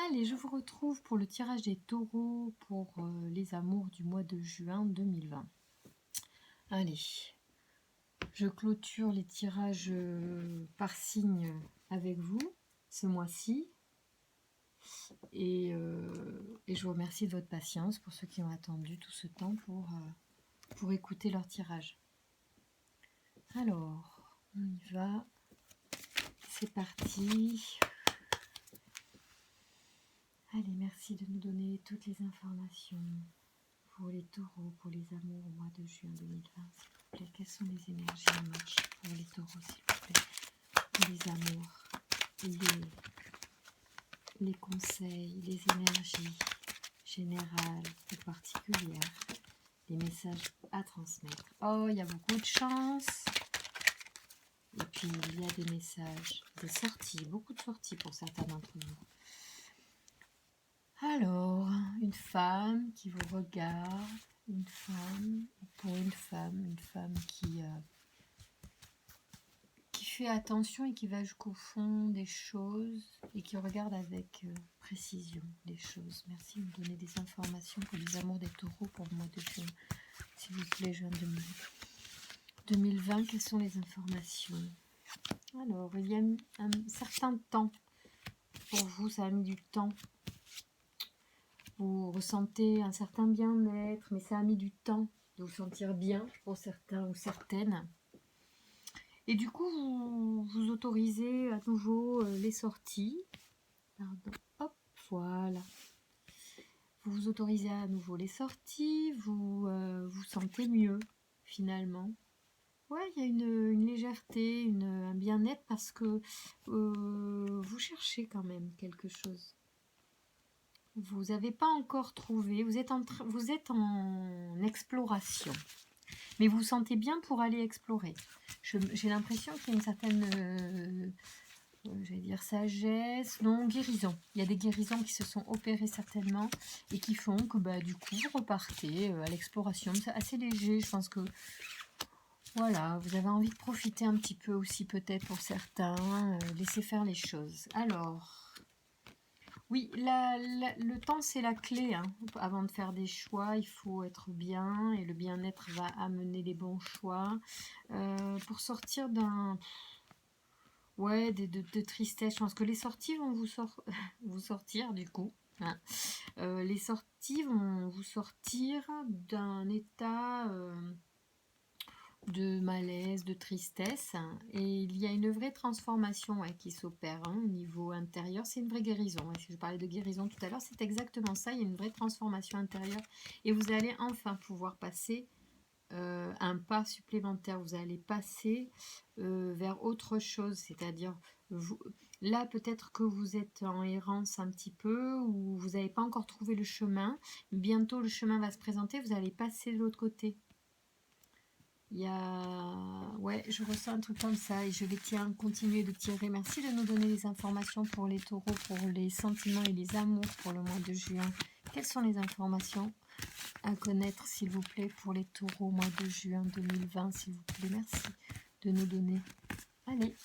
Allez, je vous retrouve pour le tirage des taureaux pour les amours du mois de juin 2020. Allez, je clôture les tirages par signe avec vous ce mois-ci. Et je vous remercie de votre patience pour ceux qui ont attendu tout ce temps pour écouter leur tirage. Alors, on y va. C'est parti. Allez, merci de nous donner toutes les informations pour les taureaux, pour les amours au mois de juin 2020, s'il vous plaît. Quelles sont les énergies en marche pour les taureaux, s'il vous plaît? Pour les amours, les conseils, les énergies générales ou particulières, les messages à transmettre. Oh, il y a beaucoup de chance. Et puis, il y a des messages, des sorties, beaucoup de sorties pour certains d'entre vous. Alors, une femme qui vous regarde, une femme qui fait attention et qui va jusqu'au fond des choses et qui regarde avec précision les choses. Merci de me donner des informations pour les amours des taureaux pour le mois de juin. S'il vous plaît, juin 2020, quelles sont les informations? Alors, il y a un certain temps pour vous, ça a mis du temps. Vous ressentez un certain bien-être, mais ça a mis du temps de vous sentir bien pour certains ou certaines. Et du coup, vous autorisez à nouveau les sorties. Pardon, hop, voilà. Vous vous autorisez à nouveau les sorties, vous vous sentez mieux, finalement. Ouais, il y a une légèreté, un bien-être parce que vous cherchez quand même quelque chose. Vous n'avez pas encore trouvé, vous êtes en exploration. Mais vous vous sentez bien pour aller explorer. J'ai l'impression qu'il y a une certaine, j'allais dire sagesse, non, guérison. Il y a des guérisons qui se sont opérées certainement et qui font que du coup vous repartez à l'exploration. C'est assez léger, je pense que voilà, vous avez envie de profiter un petit peu aussi peut-être pour certains, laisser faire les choses. Alors... Oui, le temps c'est la clé. Hein. Avant de faire des choix, il faut être bien et le bien-être va amener les bons choix. Pour sortir de tristesse, je pense que les sorties vont vous sortir du coup. Hein. Les sorties vont vous sortir d'un état de malaise, de tristesse, et il y a une vraie transformation qui s'opère au niveau intérieur. C'est une vraie guérison. Si je parlais de guérison tout à l'heure, c'est exactement ça. Il y a une vraie transformation intérieure et vous allez enfin pouvoir passer un pas supplémentaire. Vous allez passer vers autre chose, c'est-à-dire là peut-être que vous êtes en errance un petit peu ou vous n'avez pas encore trouvé le chemin. Bientôt le chemin va se présenter, vous allez passer de l'autre côté. Il y a... Ouais, je ressens un truc comme ça et je vais continuer de tirer. Merci de nous donner les informations pour les taureaux, pour les sentiments et les amours pour le mois de juin. Quelles sont les informations à connaître, s'il vous plaît, pour les taureaux, mois de juin 2020, s'il vous plaît. Merci de nous donner. Allez.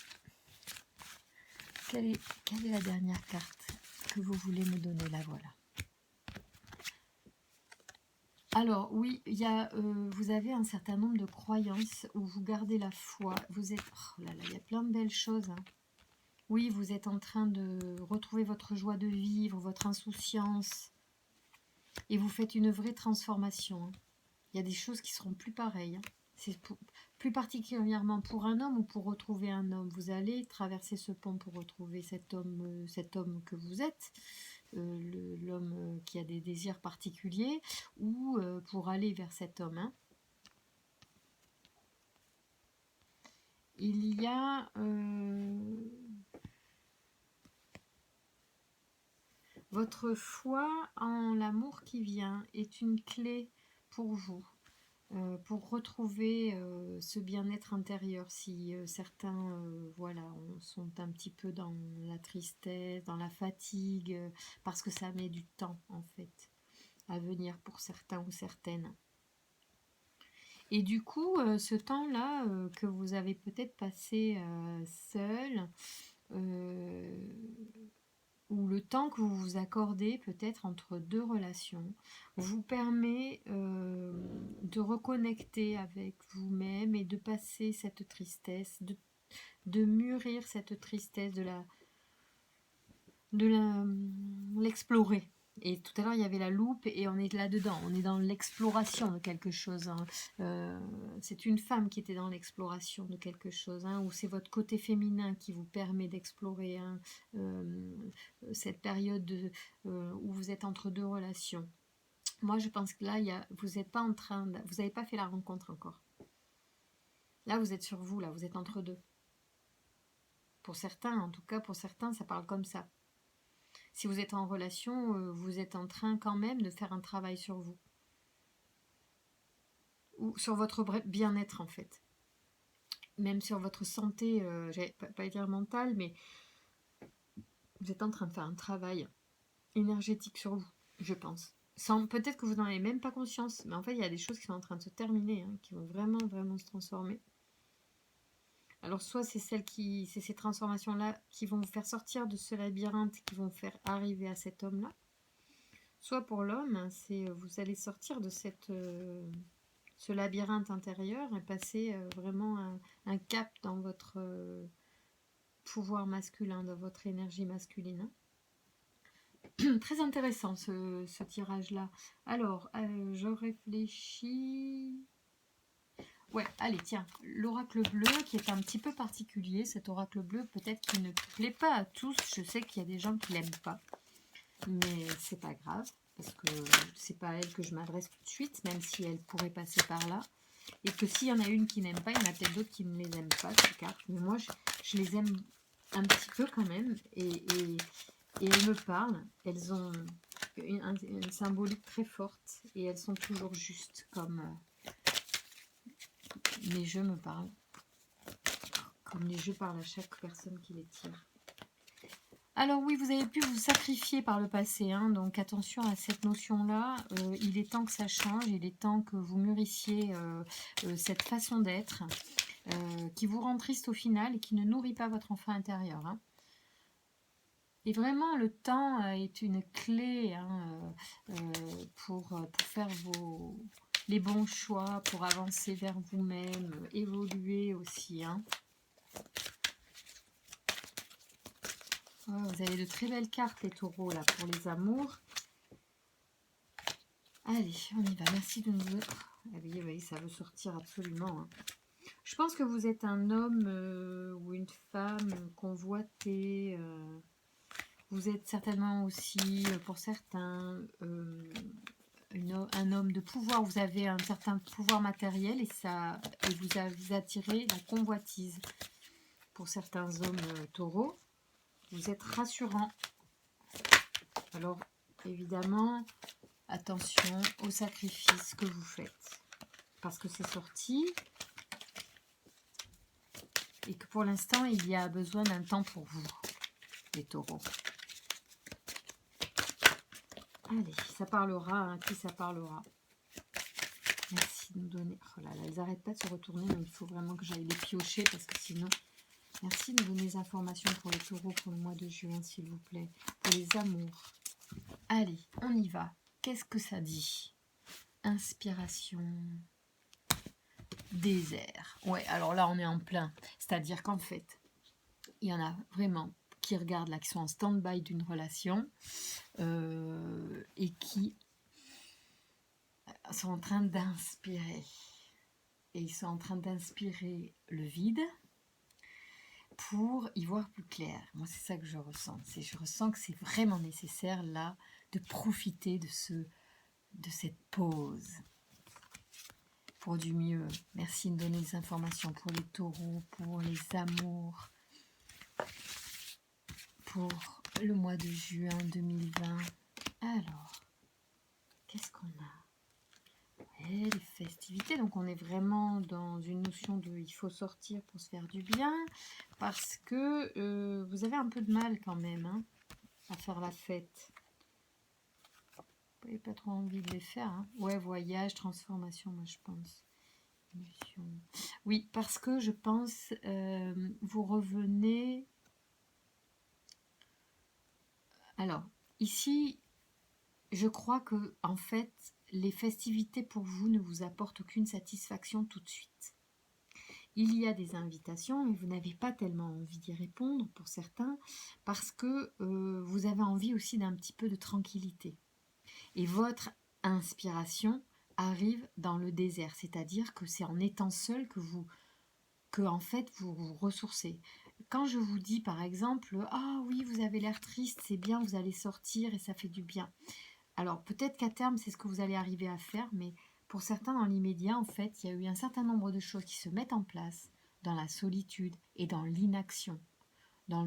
Quelle est la dernière carte que vous voulez me donner? La voilà. Alors oui, vous avez un certain nombre de croyances où vous gardez la foi. Vous êtes, oh là là, il y a plein de belles choses. Hein. Oui, vous êtes en train de retrouver votre joie de vivre, votre insouciance, et vous faites une vraie transformation. Hein. Il y a des choses qui seront plus pareilles. Hein. C'est plus particulièrement pour un homme ou pour retrouver un homme. Vous allez traverser ce pont pour retrouver cet homme que vous êtes. L'homme qui a des désirs particuliers ou pour aller vers cet homme. Hein. Il y a votre foi en l'amour qui vient est une clé pour vous, pour retrouver ce bien-être intérieur. Si certains sont un petit peu dans la tristesse, dans la fatigue, parce que ça met du temps en fait à venir pour certains ou certaines. Et du coup, ce temps-là que vous avez peut-être passé seul, où le temps que vous vous accordez peut-être entre deux relations vous permet de reconnecter avec vous-même et de passer cette tristesse, de mûrir cette tristesse, l'explorer. Et tout à l'heure, il y avait la loupe et on est là-dedans. On est dans l'exploration de quelque chose. Hein. C'est une femme qui était dans l'exploration de quelque chose. Hein, ou c'est votre côté féminin qui vous permet d'explorer hein, cette période où vous êtes entre deux relations. Moi, je pense que là, vous n'êtes pas en train vous n'avez pas fait la rencontre encore. Là, vous êtes sur vous. Là, vous êtes entre deux. Pour certains, en tout cas, pour certains, ça parle comme ça. Si vous êtes en relation, vous êtes en train quand même de faire un travail sur vous. Ou sur votre bien-être en fait. Même sur votre santé, pas dire mentale, mais vous êtes en train de faire un travail énergétique sur vous, je pense. Peut-être que vous n'en avez même pas conscience, mais en fait il y a des choses qui sont en train de se terminer, hein, qui vont vraiment, vraiment se transformer. Alors soit c'est ces transformations-là qui vont vous faire sortir de ce labyrinthe, qui vont vous faire arriver à cet homme-là. Soit pour l'homme, vous allez sortir de ce labyrinthe intérieur et passer vraiment un cap dans votre pouvoir masculin, dans votre énergie masculine. Très intéressant ce tirage-là. Alors, je réfléchis... Ouais, allez, tiens, l'oracle bleu qui est un petit peu particulier. Cet oracle bleu, peut-être qu'il ne plaît pas à tous. Je sais qu'il y a des gens qui l'aiment pas. Mais c'est pas grave, parce que c'est pas à elle que je m'adresse tout de suite, même si elle pourrait passer par là. Et que s'il y en a une qui n'aime pas, il y en a peut-être d'autres qui ne les aiment pas, ces cartes. Mais moi, je les aime un petit peu quand même. Et elles me parlent. Elles ont une symbolique très forte. Et elles sont toujours justes, comme les jeux me parlent. Comme les jeux parlent à chaque personne qui les tire. Alors oui, vous avez pu vous sacrifier par le passé, hein, donc attention à cette notion-là. Il est temps que ça change, il est temps que vous mûrissiez cette façon d'être qui vous rend triste au final et qui ne nourrit pas votre enfant intérieur. Hein. Et vraiment, le temps est une clé hein, pour faire les bons choix, pour avancer vers vous-même, évoluer aussi. Hein. Oh, vous avez de très belles cartes, les taureaux, là, pour les amours. Allez, on y va. Merci de nous... Ah oui, ça veut sortir absolument. Hein. Je pense que vous êtes un homme ou une femme convoitée. Vous êtes certainement aussi, pour certains, un homme de pouvoir. Vous avez un certain pouvoir matériel et vous attirez la convoitise. Pour certains hommes taureaux, vous êtes rassurant. Alors, évidemment, attention aux sacrifices que vous faites. Parce que c'est sorti. Et que pour l'instant, il y a besoin d'un temps pour vous, les taureaux. Allez, ça parlera. Hein, qui ça parlera? Merci de nous donner... Oh là là, elles n'arrêtent pas de se retourner, mais il faut vraiment que j'aille les piocher parce que sinon... Merci de nous donner des informations pour les taureaux pour le mois de juin, s'il vous plaît. Pour les amours. Allez, on y va. Qu'est-ce que ça dit? Inspiration. Désert. Ouais, alors là, on est en plein. C'est-à-dire qu'en fait, il y en a vraiment qui regardent là, qui sont en stand-by d'une relation et qui sont en train d'inspirer. Et ils sont en train d'inspirer le vide pour y voir plus clair. Moi, c'est ça que je ressens. Je ressens que c'est vraiment nécessaire, là, de profiter de cette pause pour du mieux. Merci de donner des informations pour les taureaux, pour les amours, pour le mois de juin 2020. Alors, qu'est-ce qu'on a? Les festivités, donc on est vraiment dans une notion de il faut sortir pour se faire du bien, parce que vous avez un peu de mal quand même hein, à faire la fête. Vous n'avez pas trop envie de les faire. Hein. Ouais, voyage, transformation, moi je pense. Oui, parce que je pense vous revenez Alors, ici, je crois que, en fait, les festivités pour vous ne vous apportent aucune satisfaction tout de suite. Il y a des invitations et vous n'avez pas tellement envie d'y répondre pour certains parce que vous avez envie aussi d'un petit peu de tranquillité. Et votre inspiration arrive dans le désert, c'est-à-dire que c'est en étant seul que en fait vous vous ressourcez. Quand je vous dis par exemple, ah oui, vous avez l'air triste, c'est bien, vous allez sortir et ça fait du bien. Alors peut-être qu'à terme c'est ce que vous allez arriver à faire, mais pour certains dans l'immédiat, en fait, il y a eu un certain nombre de choses qui se mettent en place dans la solitude et dans l'inaction, dans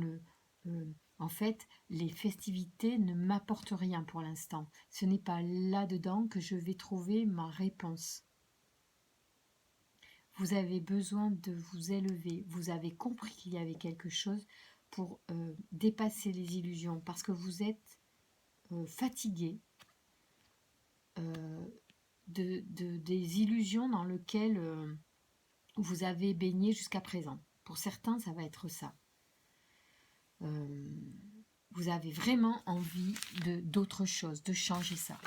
en fait, les festivités ne m'apportent rien pour l'instant. Ce n'est pas là-dedans que je vais trouver ma réponse. Vous avez besoin de vous élever. Vous avez compris qu'il y avait quelque chose pour dépasser les illusions parce que vous êtes fatigué des illusions dans lesquelles vous avez baigné jusqu'à présent. Pour certains, ça va être ça. Vous avez vraiment envie d'autre chose, de changer ça.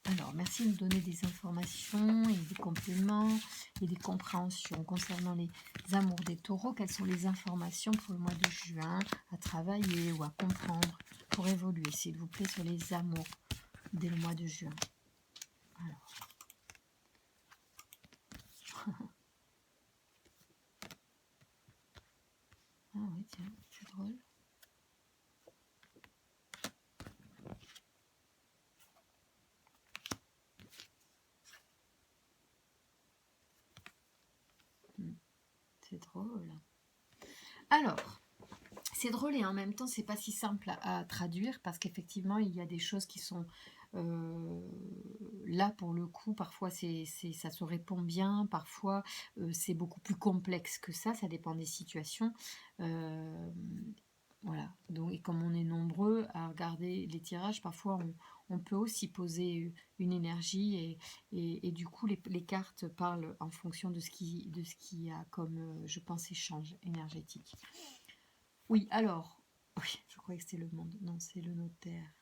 Alors, merci de nous donner des informations et des compléments et des compréhensions concernant les amours des taureaux. Quelles sont les informations pour le mois de juin à travailler ou à comprendre pour évoluer, s'il vous plaît, sur les amours dès le mois de juin. Alors. Ah oui, tiens, c'est drôle. C'est drôle. Alors, c'est drôle et en même temps, c'est pas si simple à traduire parce qu'effectivement, il y a des choses qui sont là pour le coup. Parfois, ça se répond bien. Parfois, c'est beaucoup plus complexe que ça. Ça dépend des situations. Voilà. Donc, et comme on est nombreux à regarder les tirages, parfois on peut aussi poser une énergie et du coup les cartes parlent en fonction de ce qu'il y a comme, je pense, échange énergétique. Oui, alors, oui, je croyais que c'était le monde. Non, c'est le notaire.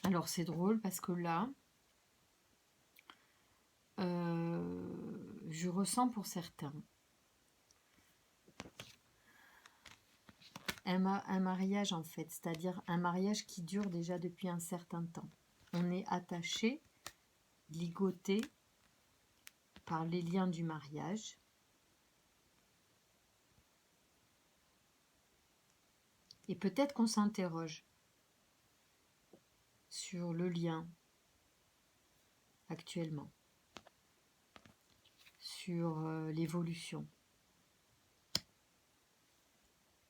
Alors c'est drôle parce que là, je ressens pour certains un mariage en fait, c'est-à-dire un mariage qui dure déjà depuis un certain temps. On est attaché, ligoté par les liens du mariage. Et peut-être qu'on s'interroge sur le lien actuellement, sur l'évolution.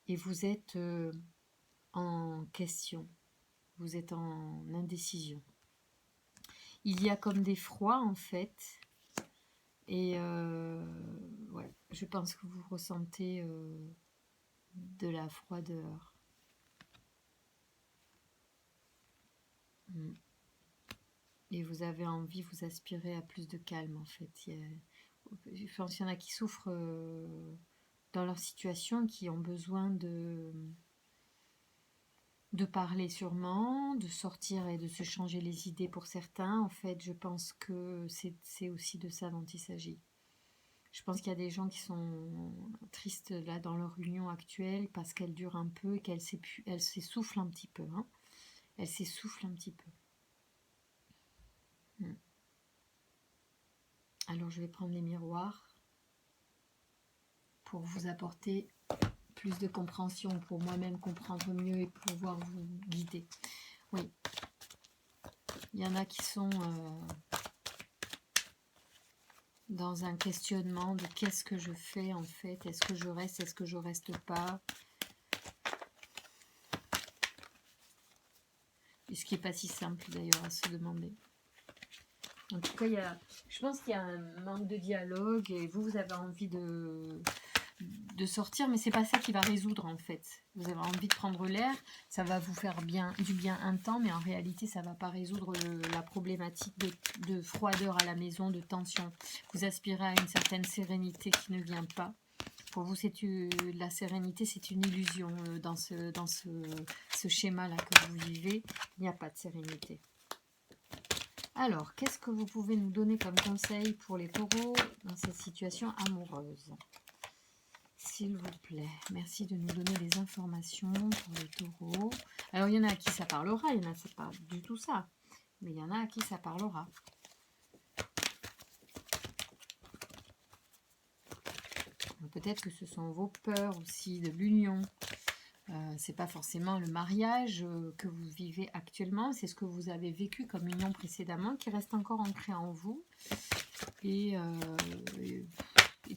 Et vous êtes en question, vous êtes en indécision. Il y a comme des froids en fait, et ouais, je pense que vous ressentez de la froideur. Et vous avez envie, vous aspirez à plus de calme en fait. Je pense qu'il y en a qui souffrent dans leur situation, qui ont besoin de parler sûrement, de sortir et de se changer les idées pour certains. En fait, je pense que c'est aussi de ça dont il s'agit. Je pense qu'il y a des gens qui sont tristes là dans leur union actuelle parce qu'elle dure un peu et qu'elle s'essouffle un petit peu. Hein. Elle s'essouffle un petit peu. Alors je vais prendre les miroirs pour vous apporter plus de compréhension, pour moi-même comprendre mieux et pouvoir vous guider. Oui, il y en a qui sont dans un questionnement de qu'est-ce que je fais en fait, est-ce que je reste pas, et ce qui n'est pas si simple d'ailleurs à se demander. En tout cas, je pense qu'il y a un manque de dialogue et vous avez envie de de sortir, mais c'est pas ça qui va résoudre en fait. Vous avez envie de prendre l'air, ça va vous faire du bien un temps, mais en réalité ça va pas résoudre la problématique de froideur à la maison, de tension. Vous aspirez à une certaine sérénité qui ne vient pas. Pour vous, la sérénité, c'est une illusion dans ce schéma-là que vous vivez. Il n'y a pas de sérénité. Alors, qu'est-ce que vous pouvez nous donner comme conseil pour les taureaux dans cette situation amoureuse? S'il vous plaît, merci de nous donner les informations pour les taureaux. Alors, il y en a à qui ça parlera, il y en a, c'est pas du tout ça. Mais il y en a à qui ça parlera. Peut-être que ce sont vos peurs aussi de l'union. C'est pas forcément le mariage que vous vivez actuellement, c'est ce que vous avez vécu comme union précédemment qui reste encore ancré en vous. Et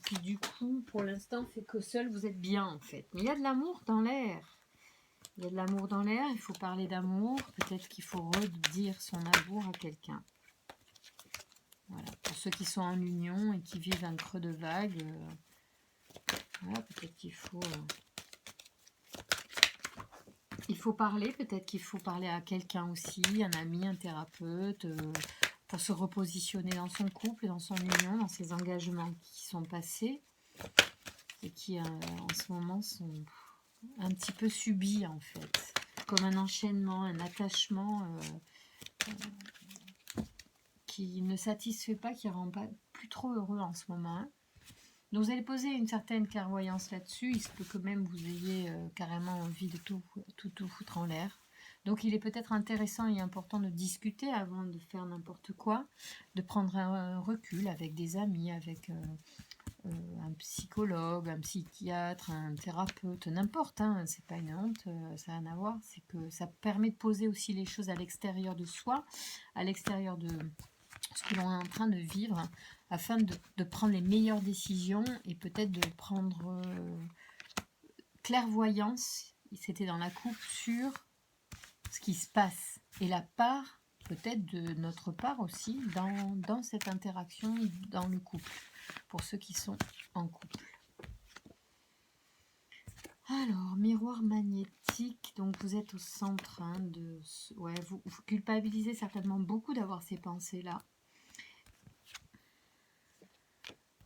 puis du coup, pour l'instant, fait que seul vous êtes bien en fait. Mais il y a de l'amour dans l'air. Il y a de l'amour dans l'air, il faut parler d'amour. Peut-être qu'il faut redire son amour à quelqu'un. Voilà. Pour ceux qui sont en union et qui vivent un creux de vague, voilà, peut-être qu'il faut... Il faut parler, peut-être qu'il faut parler à quelqu'un aussi, un ami, un thérapeute, pour se repositionner dans son couple, dans son union, dans ses engagements qui sont passés et qui en ce moment sont un petit peu subis en fait, comme un enchaînement, un attachement qui ne satisfait pas, qui ne rend pas plus trop heureux en ce moment. Hein. Donc vous allez poser une certaine clairvoyance là-dessus, il se peut que même vous ayez carrément envie de tout foutre en l'air. Donc il est peut-être intéressant et important de discuter avant de faire n'importe quoi, de prendre un recul avec des amis, avec un psychologue, un psychiatre, un thérapeute, n'importe, hein, c'est pas une honte, ça n'a rien à voir, c'est que ça permet de poser aussi les choses à l'extérieur de soi, à l'extérieur de ce que l'on est en train de vivre, afin de prendre les meilleures décisions et peut-être de prendre clairvoyance, c'était dans la coupe, sur ce qui se passe et la part peut-être de notre part aussi dans cette interaction dans le couple, pour ceux qui sont en couple. Alors, miroir magnétique, donc vous êtes au centre de... Ouais, vous culpabilisez certainement beaucoup d'avoir ces pensées-là.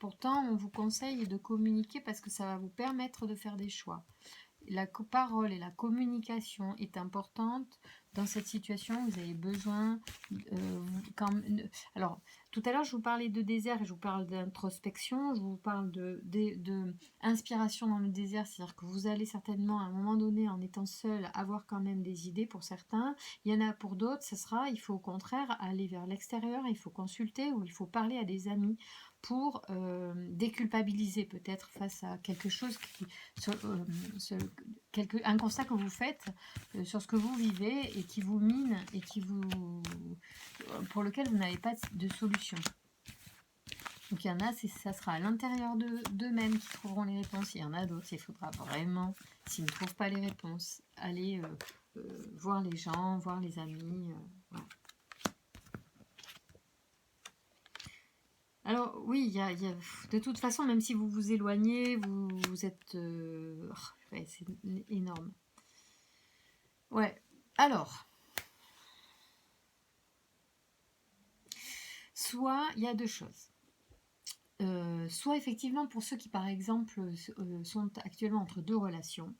Pourtant, on vous conseille de communiquer parce que ça va vous permettre de faire des choix. La parole et la communication est importante dans cette situation. Vous avez besoin... alors, tout à l'heure, je vous parlais de désert et je vous parle d'introspection. Je vous parle de inspiration dans le désert. C'est-à-dire que vous allez certainement, à un moment donné, en étant seul, avoir quand même des idées pour certains. Il y en a pour d'autres, il faut au contraire aller vers l'extérieur. Il faut consulter ou il faut parler à des amis pour déculpabiliser peut-être face à quelque chose un constat que vous faites sur ce que vous vivez et qui vous mine et pour lequel vous n'avez pas de solution. Donc il y en a, ça sera à l'intérieur d'eux-mêmes qui trouveront les réponses. Il y en a d'autres, il faudra vraiment, s'ils ne trouvent pas les réponses, aller voir les gens, voir les amis. Voilà. Alors oui, il y a, de toute façon, même si vous vous éloignez, vous êtes... ouais, c'est énorme. Ouais, alors... Soit, il y a deux choses. Soit effectivement pour ceux qui par exemple sont actuellement entre deux relations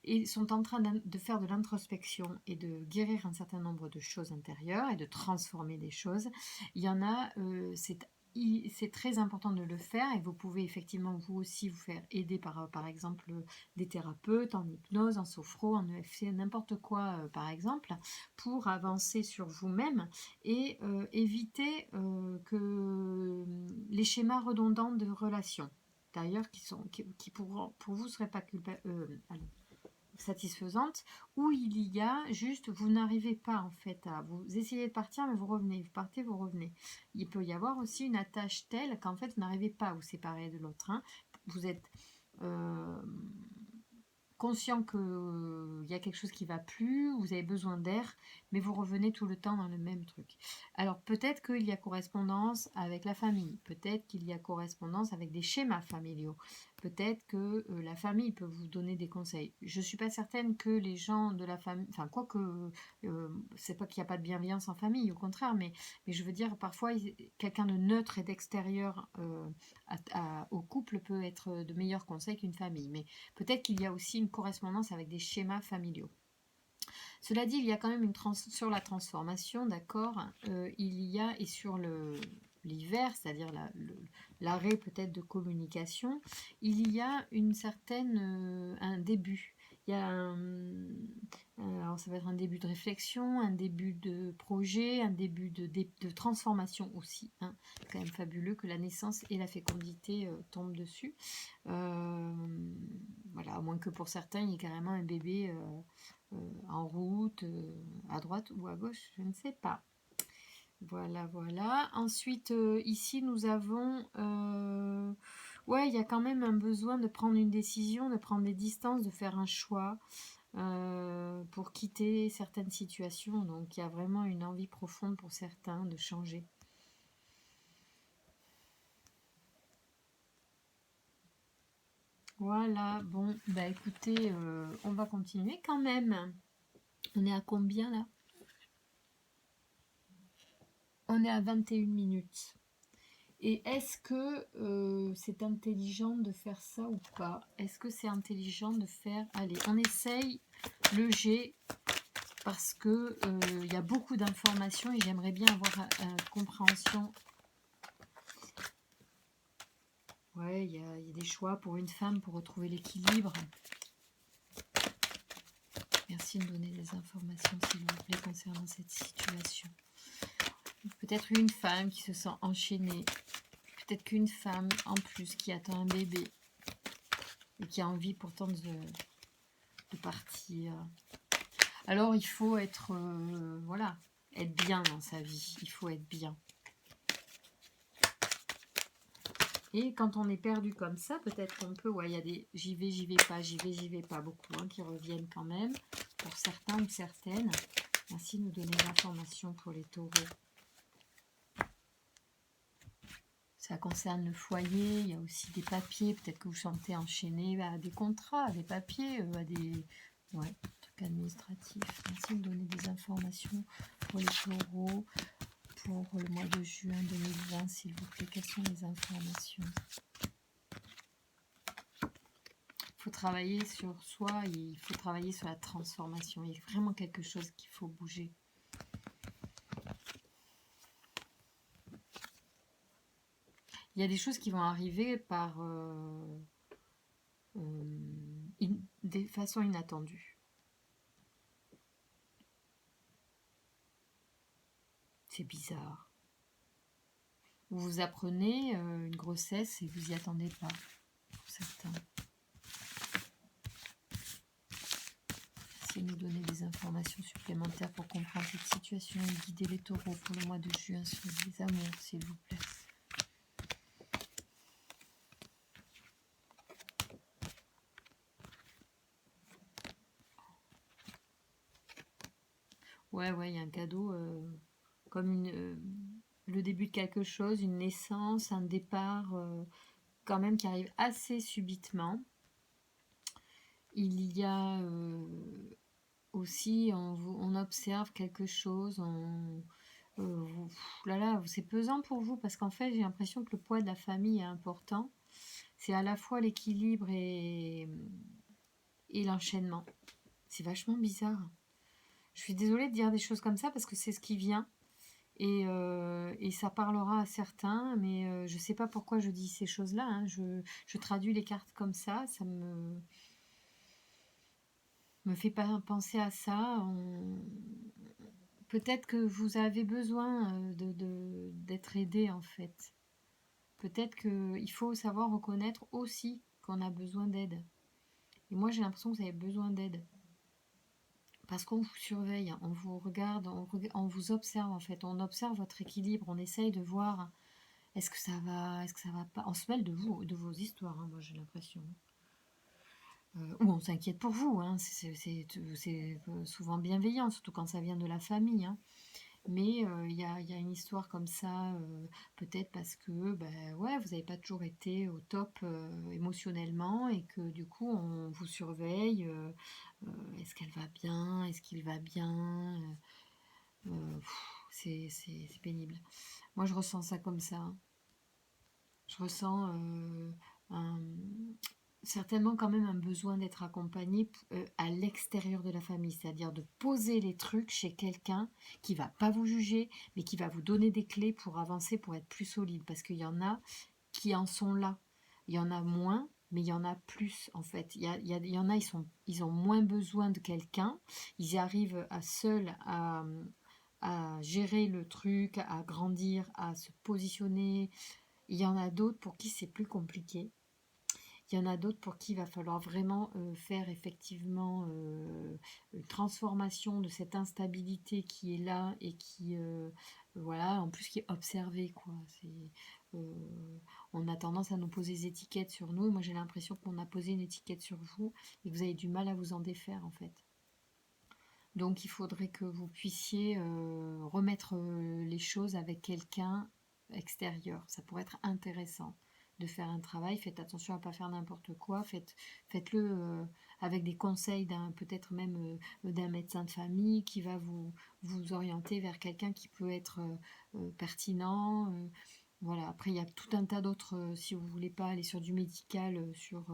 et sont en train de faire de l'introspection et de guérir un certain nombre de choses intérieures et de transformer des choses, il y en a, c'est très important de le faire et vous pouvez effectivement vous aussi vous faire aider par exemple des thérapeutes en hypnose, en sophro, en EFT, n'importe quoi par exemple, pour avancer sur vous-même et éviter que les schémas redondants de relations, d'ailleurs qui pour vous ne seraient pas satisfaisantes, où il y a juste, vous n'arrivez pas en fait à, vous essayez de partir mais vous revenez, vous partez, vous revenez. Il peut y avoir aussi une attache telle qu'en fait vous n'arrivez pas à vous séparer de l'autre. Hein. Vous êtes conscient qu'il y a quelque chose qui ne va plus, vous avez besoin d'air, mais vous revenez tout le temps dans le même truc. Alors peut-être qu'il y a correspondance avec la famille, peut-être qu'il y a correspondance avec des schémas familiaux, peut-être que la famille peut vous donner des conseils. Je ne suis pas certaine que les gens de la famille, enfin quoique, c'est pas qu'il n'y a pas de bienveillance en famille, au contraire, mais je veux dire, parfois, quelqu'un de neutre et d'extérieur au couple peut être de meilleurs conseils qu'une famille, mais peut-être qu'il y a aussi une correspondance avec des schémas familiaux. Cela dit, il y a quand même sur la transformation, d'accord, il y a, et sur l'hiver, c'est-à-dire l'arrêt peut-être de communication, il y a un début. Il y a alors ça va être un début de réflexion, un début de projet, un début de transformation aussi. Hein. C'est quand même fabuleux que la naissance et la fécondité tombent dessus. Voilà, à moins que pour certains, il y ait carrément un bébé en route, à droite ou à gauche, je ne sais pas. Voilà, voilà. Ensuite, ici, nous avons... ouais, il y a quand même un besoin de prendre une décision, de prendre des distances, de faire un choix pour quitter certaines situations. Donc, il y a vraiment une envie profonde pour certains de changer. Voilà, bon, bah écoutez, on va continuer quand même. On est à combien là? On est à 21 minutes. Et est-ce que c'est intelligent de faire ça ou pas? Est-ce que c'est intelligent de faire... Allez, on essaye le G parce que y a beaucoup d'informations et j'aimerais bien avoir compréhension. Ouais, il y a des choix pour une femme pour retrouver l'équilibre. Merci de me donner des informations, s'il vous plaît, concernant cette situation. Peut-être une femme qui se sent enchaînée. Peut-être qu'une femme en plus qui attend un bébé et qui a envie pourtant de partir. Alors il faut être, voilà, être bien dans sa vie. Il faut être bien. Et quand on est perdu comme ça, peut-être qu'on peut, ouais, il y a des j'y vais pas, j'y vais pas, beaucoup hein, qui reviennent quand même, pour certains ou certaines. Merci de nous donner l'information pour les taureaux. Ça concerne le foyer, il y a aussi des papiers, peut-être que vous sentez enchaîné à des contrats, à des papiers, à des trucs administratifs. Merci de donner des informations pour les taureaux, pour le mois de juin 2020, s'il vous plaît. Quelles sont les informations? Il faut travailler sur soi, il faut travailler sur la transformation. Il y a vraiment quelque chose qu'il faut bouger. Il y a des choses qui vont arriver par des façons inattendues. C'est bizarre. Vous apprenez une grossesse et vous n'y attendez pas, pour certains. Essayez de nous donner des informations supplémentaires pour comprendre cette situation et guider les taureaux pour le mois de juin sur les amours, s'il vous plaît. Ouais, il y a un cadeau comme le début de quelque chose, une naissance, un départ quand même qui arrive assez subitement. Il y a aussi, on observe quelque chose, là, c'est pesant pour vous parce qu'en fait, j'ai l'impression que le poids de la famille est important. C'est à la fois l'équilibre et l'enchaînement. C'est vachement bizarre. Je suis désolée de dire des choses comme ça parce que c'est ce qui vient. Et ça parlera à certains, mais je ne sais pas pourquoi je dis ces choses-là. Hein. Je traduis les cartes comme ça me fait pas penser à ça. Peut-être que vous avez besoin d'être aidé en fait. Peut-être qu'il faut savoir reconnaître aussi qu'on a besoin d'aide. Et moi j'ai l'impression que vous avez besoin d'aide. Parce qu'on vous surveille, on vous regarde, on vous observe en fait. On observe votre équilibre, on essaye de voir est-ce que ça va pas. On se mêle de vous, de vos histoires, hein, moi j'ai l'impression. ou on s'inquiète pour vous, hein, c'est souvent bienveillant, surtout quand ça vient de la famille, hein. Mais il y a une histoire comme ça, peut-être parce que ouais, vous n'avez pas toujours été au top émotionnellement et que du coup on vous surveille. Est-ce qu'elle va bien? Est-ce qu'il va bien? C'est pénible. Moi je ressens ça comme ça, hein. Je ressens un- certainement quand même un besoin d'être accompagné à l'extérieur de la famille, c'est-à-dire de poser les trucs chez quelqu'un qui va pas vous juger, mais qui va vous donner des clés pour avancer, pour être plus solide. Parce qu'il y en a qui en sont là. Il y en a moins, mais il y en a plus en fait. Il y en a, ils ont moins besoin de quelqu'un. Ils y arrivent à seuls à gérer le truc, à grandir, à se positionner. Il y en a d'autres pour qui c'est plus compliqué. Il y en a d'autres pour qui il va falloir vraiment faire effectivement une transformation de cette instabilité qui est là et qui, voilà, en plus qui est observée, quoi. On a tendance à nous poser des étiquettes sur nous. Moi, j'ai l'impression qu'on a posé une étiquette sur vous et que vous avez du mal à vous en défaire, en fait. Donc, il faudrait que vous puissiez remettre les choses avec quelqu'un extérieur. Ça pourrait être intéressant de faire un travail. Faites attention à ne pas faire n'importe quoi. Faites-le avec des conseils peut-être même d'un médecin de famille qui va vous orienter vers quelqu'un qui peut être pertinent. Voilà. Après, il y a tout un tas d'autres, si vous ne voulez pas aller sur du médical, sur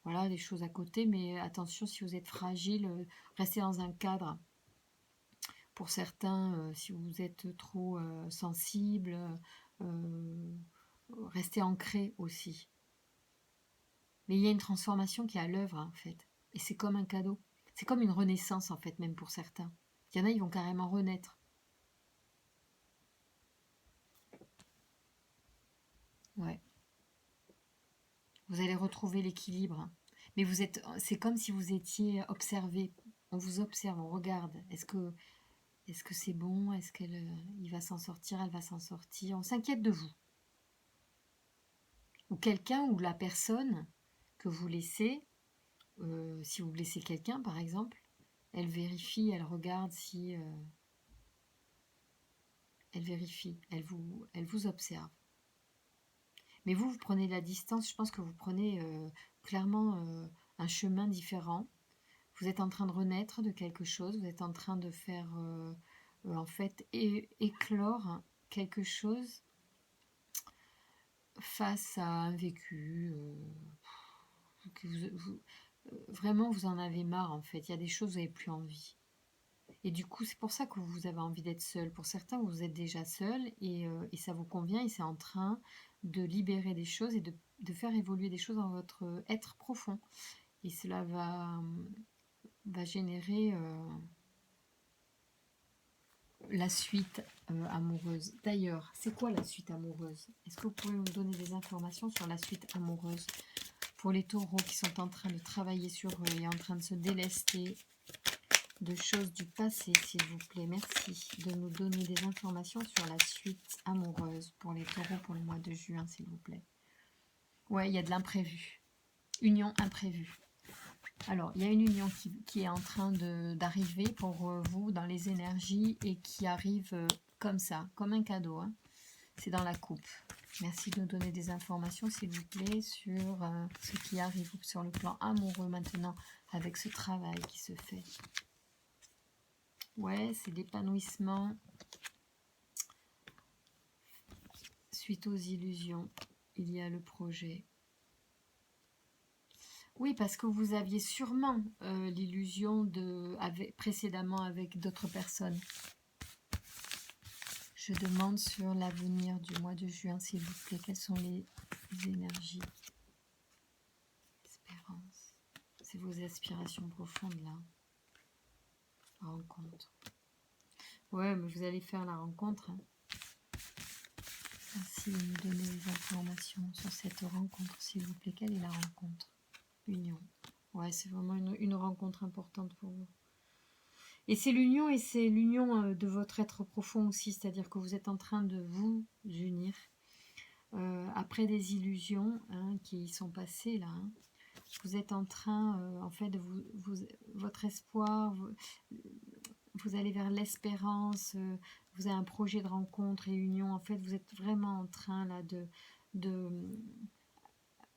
voilà, des choses à côté. Mais attention, si vous êtes fragile, restez dans un cadre. Pour certains, si vous êtes trop sensible, euh, restez ancré aussi. Mais il y a une transformation qui est à l'œuvre, hein, en fait. Et c'est comme un cadeau. C'est comme une renaissance, en fait, même pour certains. Il y en a, ils vont carrément renaître. Ouais. Vous allez retrouver l'équilibre, hein. Mais c'est comme si vous étiez observé. On vous observe, on regarde. Est-ce que c'est bon? Est-ce il va s'en sortir? Elle va s'en sortir? On s'inquiète de vous. Ou quelqu'un ou la personne que vous laissez, si vous laissez quelqu'un par exemple, elle vérifie, elle regarde si... elle vérifie, elle vous observe. Mais vous prenez de la distance, je pense que vous prenez clairement un chemin différent. Vous êtes en train de renaître de quelque chose, vous êtes en train de faire en fait éclore quelque chose face à un vécu que vraiment vous en avez marre en fait. Il y a des choses où vous n'avez plus envie. Et du coup, c'est pour ça que vous avez envie d'être seul. Pour certains, vous êtes déjà seul et ça vous convient et c'est en train de libérer des choses et de faire évoluer des choses dans votre être profond. Et cela va générer la suite amoureuse. D'ailleurs, c'est quoi la suite amoureuse? Est-ce que vous pouvez me donner des informations sur la suite amoureuse pour les taureaux qui sont en train de travailler sur eux et en train de se délester de choses du passé, s'il vous plaît? Merci de nous donner des informations sur la suite amoureuse pour les taureaux pour le mois de juin, s'il vous plaît. Ouais, il y a de l'imprévu. Union imprévue. Alors, il y a une union qui est en train d'arriver pour vous dans les énergies et qui arrive comme ça, comme un cadeau, hein. C'est dans la coupe. Merci de nous donner des informations, s'il vous plaît, sur ce qui arrive sur le plan amoureux maintenant avec ce travail qui se fait. Ouais, c'est l'épanouissement suite aux illusions. Il y a le projet. Oui, parce que vous aviez sûrement l'illusion précédemment avec d'autres personnes. Je demande sur l'avenir du mois de juin, s'il vous plaît, quelles sont les énergies? Espérance. C'est vos aspirations profondes là. Rencontre. Ouais, mais vous allez faire la rencontre, hein. Merci de nous donner des informations sur cette rencontre, s'il vous plaît. Quelle est la rencontre? Union. Ouais, c'est vraiment une rencontre importante pour vous. Et c'est l'union de votre être profond aussi, c'est-à-dire que vous êtes en train de vous unir après des illusions, hein, qui sont passées là, hein. vous êtes en train, en fait, de votre espoir, vous allez vers l'espérance, vous avez un projet de rencontre, réunion, en fait, vous êtes vraiment en train là de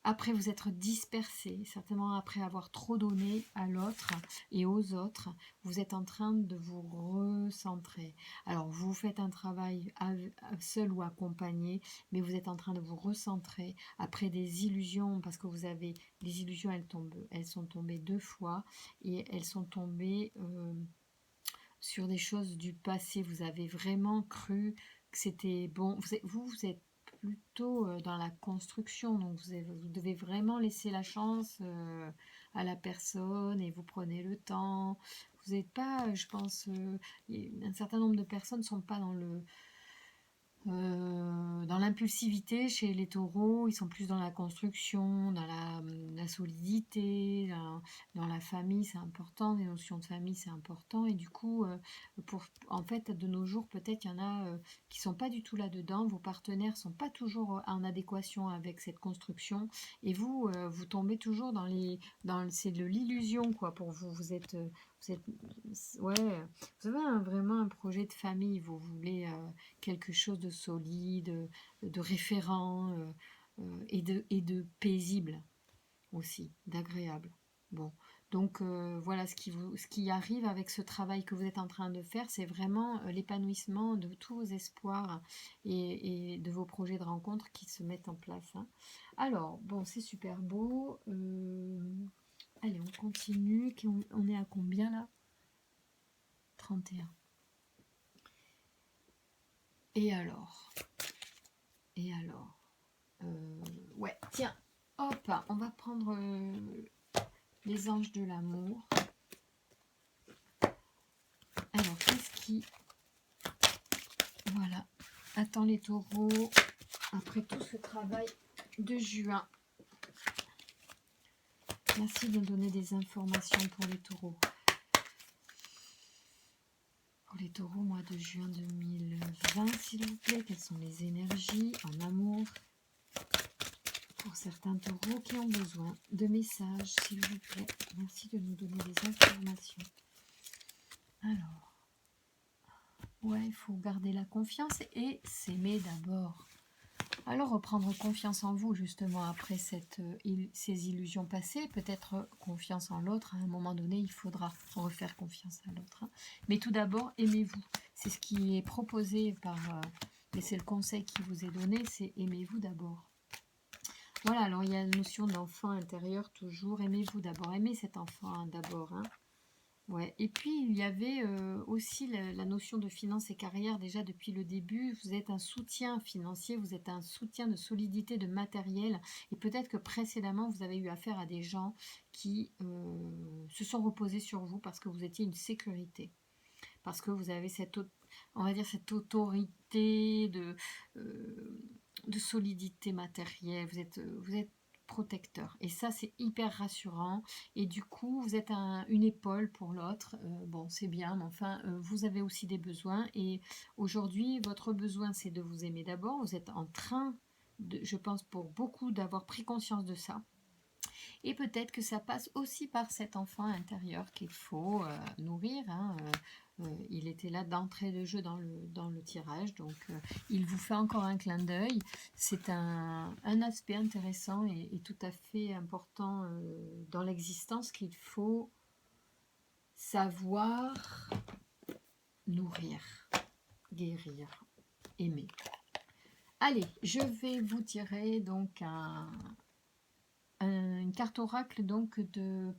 après vous être dispersé, certainement après avoir trop donné à l'autre et aux autres, vous êtes en train de vous recentrer. Alors vous faites un travail seul ou accompagné, mais vous êtes en train de vous recentrer après des illusions, parce que vous avez les illusions, elles sont tombées 2 fois et elles sont tombées sur des choses du passé. Vous avez vraiment cru que c'était bon. Vous êtes plutôt dans la construction, donc vous devez vraiment laisser la chance à la personne et vous prenez le temps. Vous n'êtes pas, je pense, un certain nombre de personnes ne sont pas dans l'impulsivité chez les taureaux, ils sont plus dans la construction, dans la solidité, dans la famille, c'est important, les notions de famille, c'est important. Et du coup, en fait, de nos jours, peut-être qu'il y en a qui sont pas du tout là-dedans, vos partenaires sont pas toujours en adéquation avec cette construction, et vous tombez toujours c'est de l'illusion, quoi, pour vous. Ouais, vous avez vraiment un projet de famille, vous voulez quelque chose de solide, de référent et de paisible aussi, d'agréable. Bon, donc voilà ce qui arrive avec ce travail que vous êtes en train de faire, c'est vraiment l'épanouissement de tous vos espoirs et de vos projets de rencontre qui se mettent en place. Hein. Alors, bon, c'est super beau. Allez, on continue. On est à combien là? 31. Et alors ouais, tiens, hop, on va prendre les anges de l'amour. Alors, qu'est-ce qui... Voilà, attend les taureaux après tout ce travail de juin. Merci de me donner des informations pour les taureaux. Pour les taureaux, mois de juin 2020, s'il vous plaît, quelles sont les énergies en amour pour certains taureaux qui ont besoin de messages, s'il vous plaît. Merci de nous donner des informations. Alors, ouais, il faut garder la confiance et s'aimer d'abord. Alors, reprendre confiance en vous, justement, après ces illusions passées, peut-être confiance en l'autre. À un moment donné, il faudra refaire confiance à l'autre. Hein. Mais tout d'abord, aimez-vous. C'est ce qui est proposé et c'est le conseil qui vous est donné, c'est aimez-vous d'abord. Voilà, alors il y a la notion d'enfant intérieur, toujours. Aimez-vous d'abord. Aimez cet enfant d'abord. Hein. Ouais. Et puis, il y avait aussi la notion de finance et carrière. Déjà, depuis le début, vous êtes un soutien financier, vous êtes un soutien de solidité, de matériel. Et peut-être que précédemment, vous avez eu affaire à des gens qui se sont reposés sur vous parce que vous étiez une sécurité. Parce que vous avez on va dire, cette autorité de solidité matérielle. Vous êtes protecteur. Et ça, c'est hyper rassurant. Et du coup, vous êtes une épaule pour l'autre. Bon, c'est bien, mais enfin, vous avez aussi des besoins. Et aujourd'hui, votre besoin, c'est de vous aimer d'abord. Vous êtes en train, je pense, pour beaucoup, d'avoir pris conscience de ça. Et peut-être que ça passe aussi par cet enfant intérieur qu'il faut nourrir. Hein. Il était là d'entrée de jeu dans le tirage, donc il vous fait encore un clin d'œil. C'est un aspect intéressant et tout à fait important dans l'existence qu'il faut savoir nourrir, guérir, aimer. Allez, je vais vous tirer donc une carte oracle donc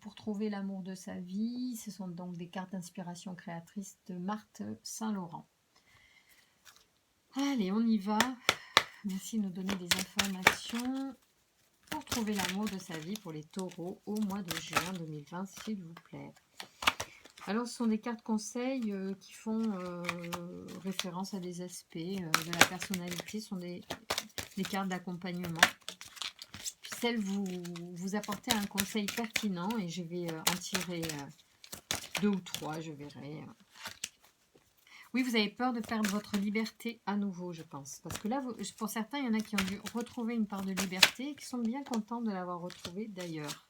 pour trouver l'amour de sa vie. Ce sont donc des cartes d'inspiration créatrice de Marthe Saint-Laurent. Allez, on y va. Merci de nous donner des informations pour trouver l'amour de sa vie pour les taureaux au mois de juin 2020, s'il vous plaît. Alors, ce sont des cartes conseils qui font référence à des aspects de la personnalité. Ce sont des cartes d'accompagnement. Celles vous apporter un conseil pertinent et je vais en tirer 2 ou 3, je verrai. Oui, vous avez peur de perdre votre liberté à nouveau, je pense. Parce que là, pour certains, il y en a qui ont dû retrouver une part de liberté et qui sont bien contents de l'avoir retrouvée d'ailleurs.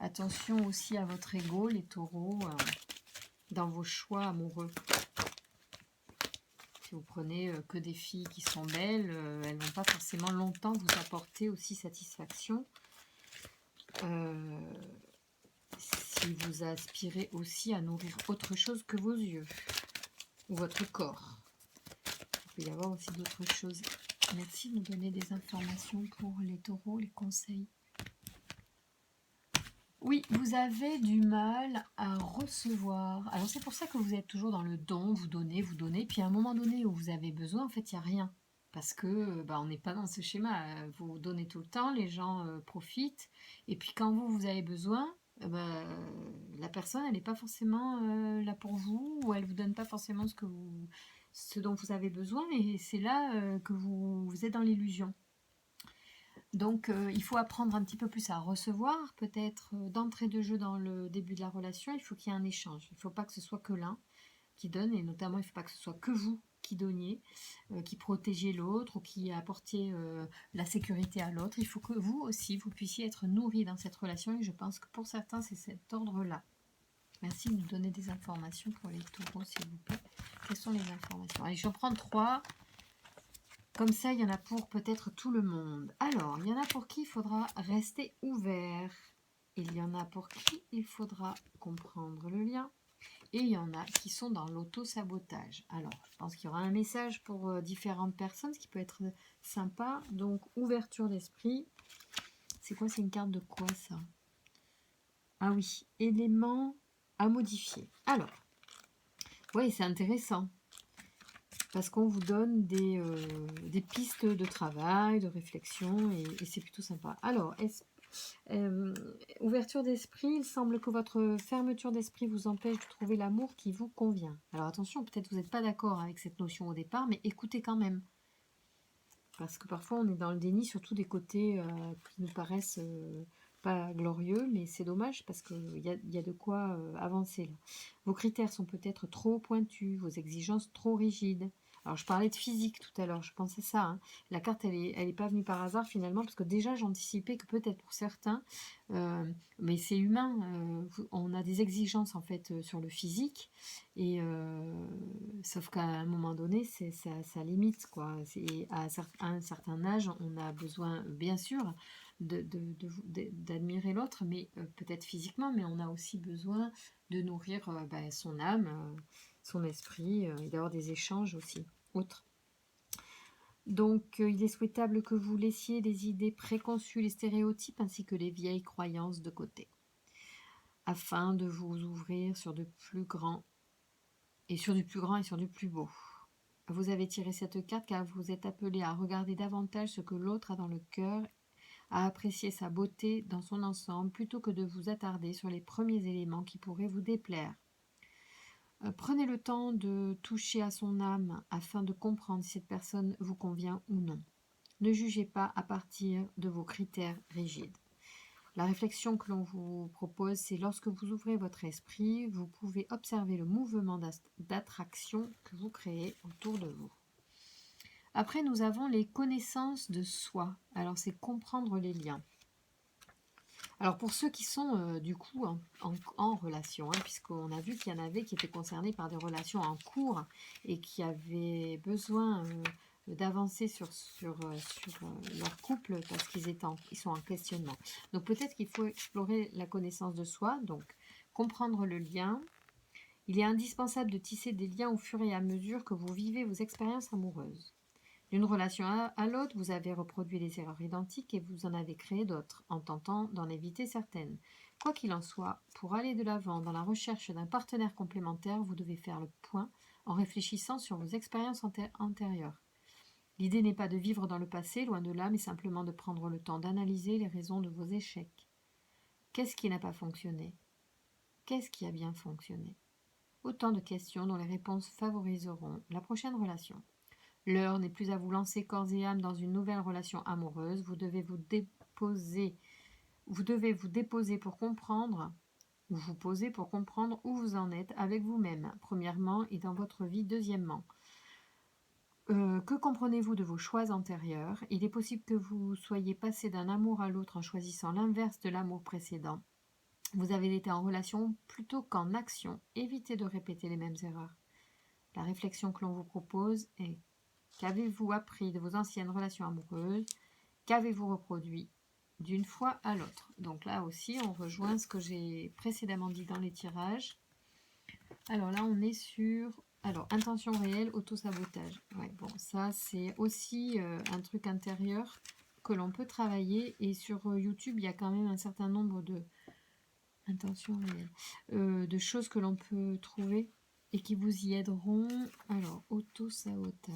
Attention aussi à votre ego, les taureaux, dans vos choix amoureux. Si vous prenez que des filles qui sont belles, elles ne vont pas forcément longtemps vous apporter aussi satisfaction. Si vous aspirez aussi à nourrir autre chose que vos yeux ou votre corps. Il peut y avoir aussi d'autres choses. Merci de nous donner des informations pour les taureaux, les conseils. Oui, vous avez du mal à recevoir. Alors c'est pour ça que vous êtes toujours dans le don, vous donnez, puis à un moment donné où vous avez besoin, en fait, il n'y a rien. Parce que on n'est pas dans ce schéma. Vous donnez tout le temps, les gens profitent. Et puis quand vous avez besoin, la personne, elle n'est pas forcément là pour vous, ou elle ne vous donne pas forcément ce dont vous avez besoin, et c'est là que vous êtes dans l'illusion. Donc il faut apprendre un petit peu plus à recevoir, peut-être d'entrée de jeu dans le début de la relation, il faut qu'il y ait un échange. Il ne faut pas que ce soit que l'un qui donne, et notamment il ne faut pas que ce soit que vous qui donniez, qui protégiez l'autre ou qui apportiez la sécurité à l'autre. Il faut que vous aussi, vous puissiez être nourri dans cette relation, et je pense que pour certains, c'est cet ordre-là. Merci de nous donner des informations pour les taureaux, s'il vous plaît. Quelles sont les informations? Allez, je vais en prendre 3. Comme ça, il y en a pour peut-être tout le monde. Alors, il y en a pour qui il faudra rester ouvert. Il y en a pour qui il faudra comprendre le lien. Et il y en a qui sont dans l'auto-sabotage. Alors, je pense qu'il y aura un message pour différentes personnes, ce qui peut être sympa. Donc, ouverture d'esprit. C'est quoi? C'est une carte de quoi, ça? Ah oui, éléments à modifier. Alors, oui, c'est intéressant. Parce qu'on vous donne des pistes de travail, de réflexion, et c'est plutôt sympa. Alors, ouverture d'esprit, il semble que votre fermeture d'esprit vous empêche de trouver l'amour qui vous convient. Alors attention, peut-être vous n'êtes pas d'accord avec cette notion au départ, mais écoutez quand même. Parce que parfois on est dans le déni, surtout des côtés qui nous paraissent pas glorieux, mais c'est dommage parce qu'il y a de quoi avancer là. Vos critères sont peut-être trop pointus, vos exigences trop rigides. Alors je parlais de physique tout à l'heure, je pensais ça. Hein. La carte, elle est pas venue par hasard finalement, parce que déjà j'anticipais que peut-être pour certains, mais c'est humain, on a des exigences en fait sur le physique, et sauf qu'à un moment donné, ça limite quoi. À un certain âge, on a besoin bien sûr d'admirer l'autre, mais peut-être physiquement, mais on a aussi besoin de nourrir son âme, son esprit, et d'avoir des échanges aussi autres. Donc il est souhaitable que vous laissiez les idées préconçues, les stéréotypes ainsi que les vieilles croyances de côté, afin de vous ouvrir sur de plus grand et sur du plus grand et sur du plus beau. Vous avez tiré cette carte car vous êtes appelé à regarder davantage ce que l'autre a dans le cœur, à apprécier sa beauté dans son ensemble, plutôt que de vous attarder sur les premiers éléments qui pourraient vous déplaire. Prenez le temps de toucher à son âme afin de comprendre si cette personne vous convient ou non. Ne jugez pas à partir de vos critères rigides. La réflexion que l'on vous propose, c'est lorsque vous ouvrez votre esprit, vous pouvez observer le mouvement d'attraction que vous créez autour de vous. Après, nous avons les connaissances de soi. Alors, c'est comprendre les liens. Alors, pour ceux qui sont du coup en relation, puisqu'on a vu qu'il y en avait qui étaient concernés par des relations en cours et qui avaient besoin d'avancer sur leur couple parce ils sont en questionnement. Donc, peut-être qu'il faut explorer la connaissance de soi, donc comprendre le lien. Il est indispensable de tisser des liens au fur et à mesure que vous vivez vos expériences amoureuses. D'une relation à l'autre, vous avez reproduit les erreurs identiques et vous en avez créé d'autres, en tentant d'en éviter certaines. Quoi qu'il en soit, pour aller de l'avant dans la recherche d'un partenaire complémentaire, vous devez faire le point en réfléchissant sur vos expériences antérieures. L'idée n'est pas de vivre dans le passé, loin de là, mais simplement de prendre le temps d'analyser les raisons de vos échecs. Qu'est-ce qui n'a pas fonctionné? Qu'est-ce qui a bien fonctionné? Autant de questions dont les réponses favoriseront la prochaine relation. L'heure n'est plus à vous lancer corps et âme dans une nouvelle relation amoureuse. Vous devez vous déposer pour comprendre, ou vous poser pour comprendre où vous en êtes avec vous-même, premièrement, et dans votre vie, deuxièmement. Que comprenez-vous de vos choix antérieurs? Il est possible que vous soyez passé d'un amour à l'autre en choisissant l'inverse de l'amour précédent. Vous avez été en relation plutôt qu'en action. Évitez de répéter les mêmes erreurs. La réflexion que l'on vous propose est: qu'avez-vous appris de vos anciennes relations amoureuses? Qu'avez-vous reproduit d'une fois à l'autre? Donc là aussi, on rejoint ce que j'ai précédemment dit dans les tirages. Alors là, on est sur... Alors, intention réelle, auto-sabotage. Ouais, bon, ça, c'est aussi un truc intérieur que l'on peut travailler. Et sur YouTube, il y a quand même un certain nombre de... Intention réelle. De choses que l'on peut trouver et qui vous y aideront. Alors, auto-sabotage.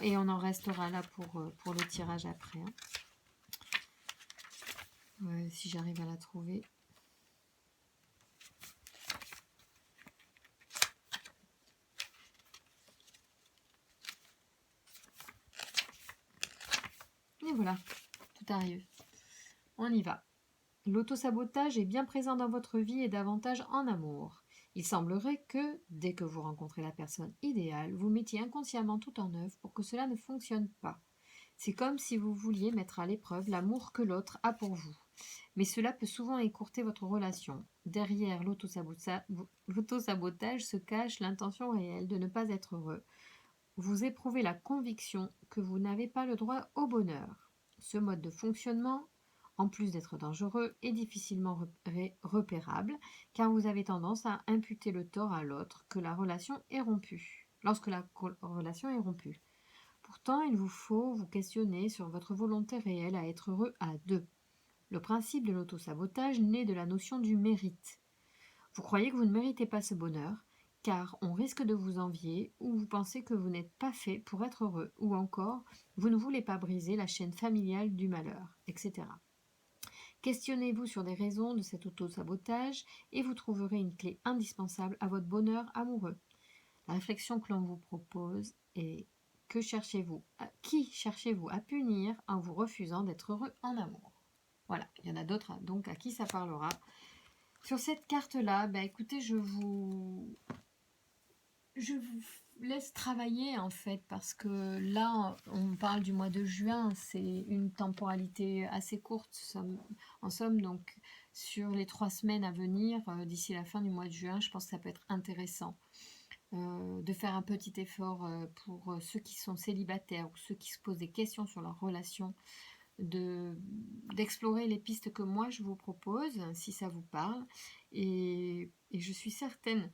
Et on en restera là pour le tirage après. Hein. Ouais, si j'arrive à la trouver. Et voilà, tout arrive. On y va. L'autosabotage est bien présent dans votre vie et davantage en amour. Il semblerait que, dès que vous rencontrez la personne idéale, vous mettiez inconsciemment tout en œuvre pour que cela ne fonctionne pas. C'est comme si vous vouliez mettre à l'épreuve l'amour que l'autre a pour vous. Mais cela peut souvent écourter votre relation. Derrière l'autosabotage se cache l'intention réelle de ne pas être heureux. Vous éprouvez la conviction que vous n'avez pas le droit au bonheur. Ce mode de fonctionnement, en plus d'être dangereux, est difficilement repérable, car vous avez tendance à imputer le tort à l'autre que la relation est rompue, lorsque la relation est rompue. Pourtant, il vous faut vous questionner sur votre volonté réelle à être heureux à deux. Le principe de l'autosabotage naît de la notion du mérite. Vous croyez que vous ne méritez pas ce bonheur, car on risque de vous envier, ou vous pensez que vous n'êtes pas fait pour être heureux, ou encore vous ne voulez pas briser la chaîne familiale du malheur, etc. Questionnez-vous sur les raisons de cet autosabotage et vous trouverez une clé indispensable à votre bonheur amoureux. La réflexion que l'on vous propose est: qui cherchez-vous à punir en vous refusant d'être heureux en amour? Voilà, il y en a d'autres donc à qui ça parlera. Sur cette carte-là, écoutez, je vous laisse travailler en fait, parce que là, on parle du mois de juin, c'est une temporalité assez courte, en somme, donc sur les 3 semaines à venir, d'ici la fin du mois de juin, je pense que ça peut être intéressant de faire un petit effort pour ceux qui sont célibataires ou ceux qui se posent des questions sur leur relation, d'explorer les pistes que moi je vous propose, si ça vous parle. Et je suis certaine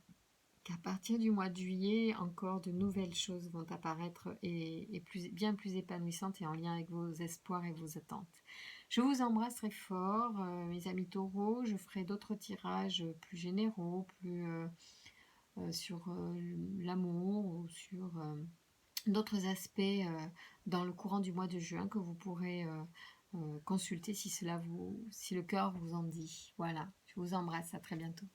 qu'à partir du mois de juillet, encore de nouvelles choses vont apparaître et bien plus épanouissantes et en lien avec vos espoirs et vos attentes. Je vous embrasse très fort, mes amis taureaux. Je ferai d'autres tirages plus généraux, plus sur l'amour ou sur d'autres aspects dans le courant du mois de juin que vous pourrez consulter si le cœur vous en dit. Voilà, je vous embrasse, à très bientôt.